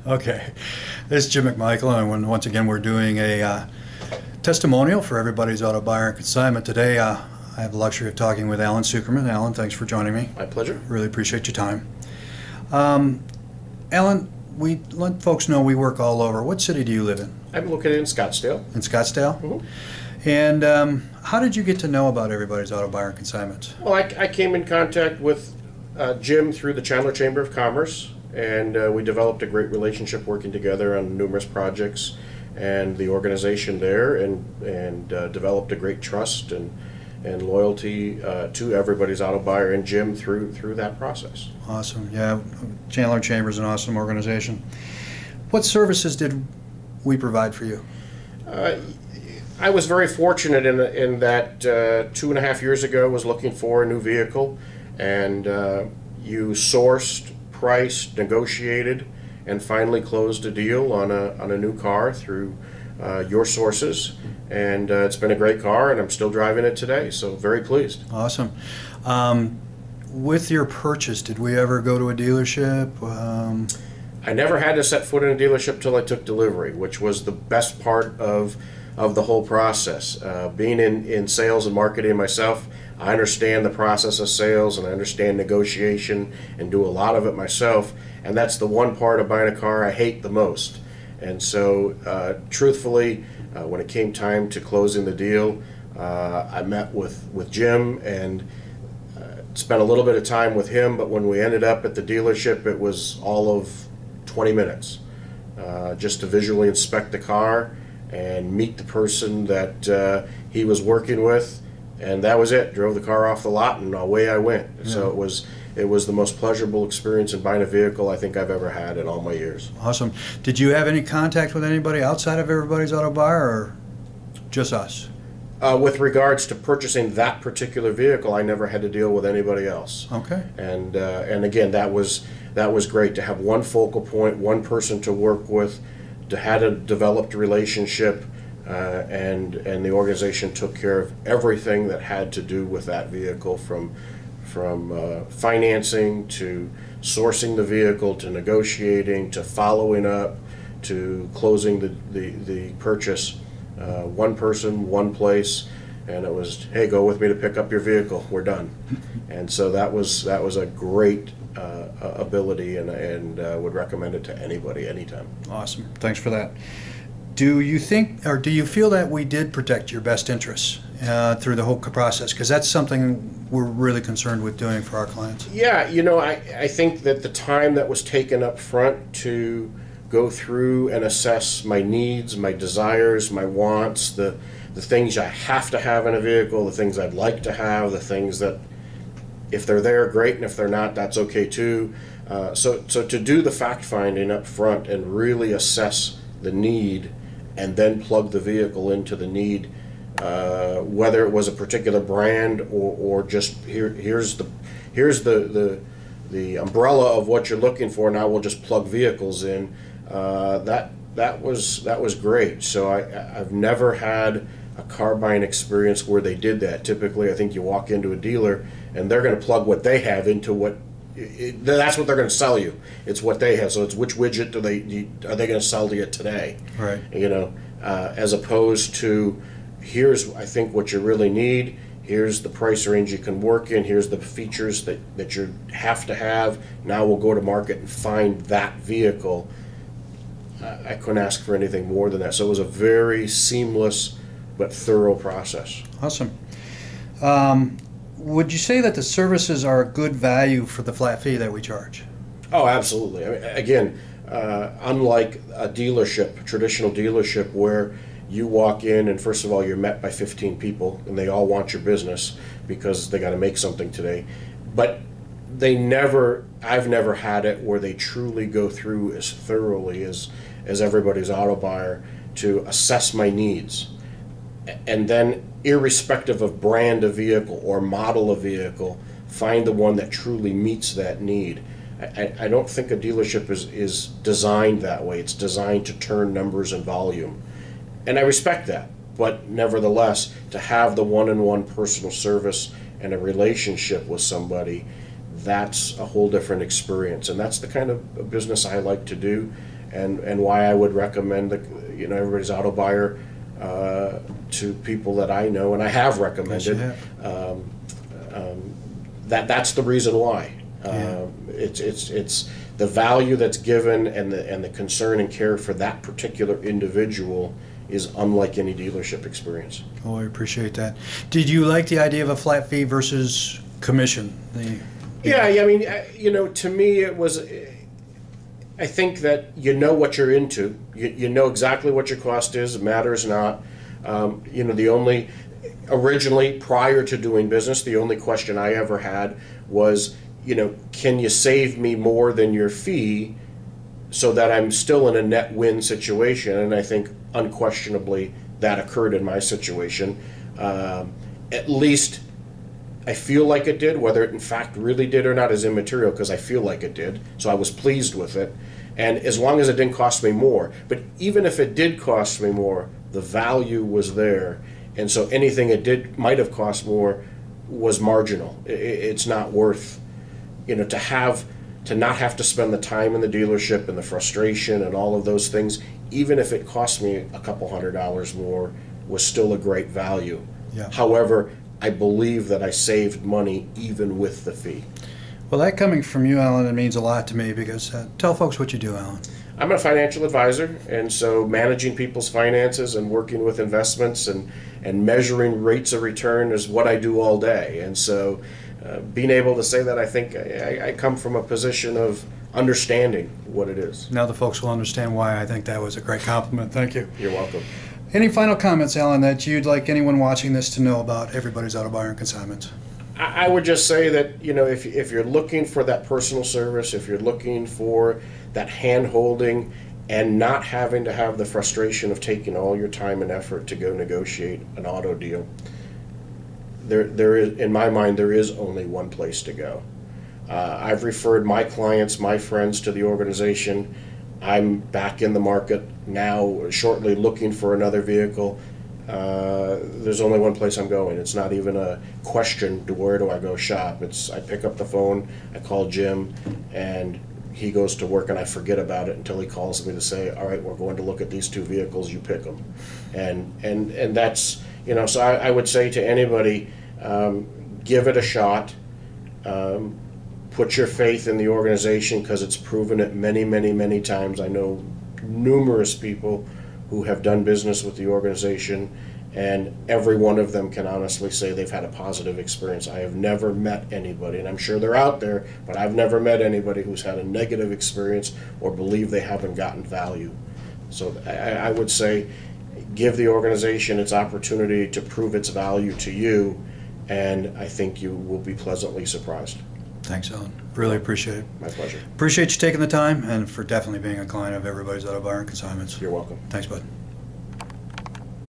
Okay, this is Jim McMichael, and once again we're doing a testimonial for everybody's auto buyer and consignment. Today I have the luxury of talking with Alan Suckerman. Alan, thanks for joining me. My pleasure. Really appreciate your time. Alan, we let folks know we work all over. What city do you live in? I'm located in Scottsdale. In Scottsdale? Mm-hmm. And how did you get to know about everybody's auto buyer and consignment? Well, I came in contact with Jim through the Chandler Chamber of Commerce, and we developed a great relationship working together on numerous projects and the organization there, and developed a great trust and loyalty to everybody's auto buyer and Jim through that process. Awesome. Yeah, Chandler Chamber is an awesome organization. What services did we provide for you? I was very fortunate in that 2.5 years ago I was looking for a new vehicle, and you sourced, priced, negotiated, and finally closed a deal on a new car through your sources, and it's been a great car, and I'm still driving it today, so very pleased. Awesome. With your purchase, did we ever go to a dealership? I never had to set foot in a dealership till I took delivery, which was the best part of the whole process. Being in sales and marketing myself, I understand the process of sales, and I understand negotiation and do a lot of it myself, and that's the one part of buying a car I hate the most. And so truthfully, when it came time to closing the deal, I met with Jim and spent a little bit of time with him, but when we ended up at the dealership, it was all of 20 minutes just to visually inspect the car and meet the person that he was working with, and that was it. Drove the car off the lot, and away I went. Yeah. So it was the most pleasurable experience in buying a vehicle I think I've ever had in all my years. Awesome. Did you have any contact with anybody outside of everybody's auto buyer, or just us? With regards to purchasing that particular vehicle, I never had to deal with anybody else. Okay. And again, that was great to have one focal point, one person to work with, to have a developed relationship, and the organization took care of everything that had to do with that vehicle, from financing to sourcing the vehicle to negotiating to following up to closing the purchase. One person, one place, and it was, hey, go with me to pick up your vehicle. We're done. And so that was a great ability, and would recommend it to anybody, anytime. Awesome. Thanks for that. Do you think, or do you feel that we did protect your best interests through the whole process? Because that's something we're really concerned with doing for our clients. Yeah, I think that the time that was taken up front to go through and assess my needs, my desires, my wants, the things I have to have in a vehicle, the things I'd like to have, the things that if they're there, great, and if they're not, that's okay too. So to do the fact finding up front and really assess the need and then plug the vehicle into the need, whether it was a particular brand or just here's the umbrella of what you're looking for, now we'll just plug vehicles in. That was great. So I've never had a car buying experience where they did that. Typically, I think you walk into a dealer and they're going to plug what they have into what that's what they're going to sell you. It's what they have. So it's which widget are they going to sell to you today? Right. As opposed to here's I think what you really need. Here's the price range you can work in. Here's the features that you have to have. Now we'll go to market and find that vehicle. I couldn't ask for anything more than that. So it was a very seamless but thorough process. Awesome. Would you say that the services are a good value for the flat fee that we charge? Oh, absolutely. I mean, again, unlike a dealership, a traditional dealership, where you walk in and first of all you're met by 15 people and they all want your business because they got to make something today, but I've never had it where they truly go through as thoroughly as everybody's auto buyer to assess my needs, and then irrespective of brand of vehicle or model of vehicle, find the one that truly meets that need. I don't think a dealership is designed that way. It's designed to turn numbers and volume, and I respect that, but nevertheless, to have the one-on-one personal service and a relationship with somebody, that's a whole different experience, and that's the kind of business I like to do. and why I would recommend Everybody's Auto Buyer to people that I know and I have recommended. Yes, you have. That's the reason why. It's the value that's given and the concern and care for that particular individual is unlike any dealership experience. Oh, I appreciate that. Did you like the idea of a flat fee versus commission? Yeah, I mean, to me it was, I think that you know what you're into. You know exactly what your cost is. It matters not. Originally, prior to doing business, the only question I ever had was, can you save me more than your fee so that I'm still in a net win situation? And I think unquestionably that occurred in my situation. At least I feel like it did. Whether it in fact really did or not is immaterial, because I feel like it did. So I was pleased with it. And as long as it didn't cost me more. But even if it did cost me more, the value was there. And so anything it might have cost more was marginal. It's not worth, to not have to spend the time in the dealership and the frustration and all of those things, even if it cost me a couple $100 more, was still a great value. Yeah. However, I believe that I saved money even with the fee. Well, that coming from you, Alan, it means a lot to me, because tell folks what you do, Alan. I'm a financial advisor, and so managing people's finances and working with investments and measuring rates of return is what I do all day. And so being able to say that, I think I come from a position of understanding what it is. Now the folks will understand why I think that was a great compliment. Thank you. You're welcome. Any final comments, Alan, that you'd like anyone watching this to know about Everybody's Auto Buyer and Consignment? I would just say that, if you're looking for that personal service, if you're looking for that hand-holding and not having to have the frustration of taking all your time and effort to go negotiate an auto deal, there is, in my mind, there is only one place to go. I've referred my clients, my friends to the organization. I'm back in the market now, shortly looking for another vehicle. There's only one place I'm going. It's not even a question to where do I go shop. It's I pick up the phone, I call Jim, and he goes to work, and I forget about it until he calls me to say, all right, we're going to look at these two vehicles, you pick them. And that's, so I would say to anybody, give it a shot. Put your faith in the organization, because it's proven it many, many, many times. I know numerous people who have done business with the organization, and every one of them can honestly say they've had a positive experience. I have never met anybody, and I'm sure they're out there, but I've never met anybody who's had a negative experience or believe they haven't gotten value. So I would say give the organization its opportunity to prove its value to you, and I think you will be pleasantly surprised. Thanks, Alan. Really appreciate it. My pleasure. Appreciate you taking the time and for definitely being a client of Everybody's Auto Buyer and Consignments. You're welcome. Thanks, bud.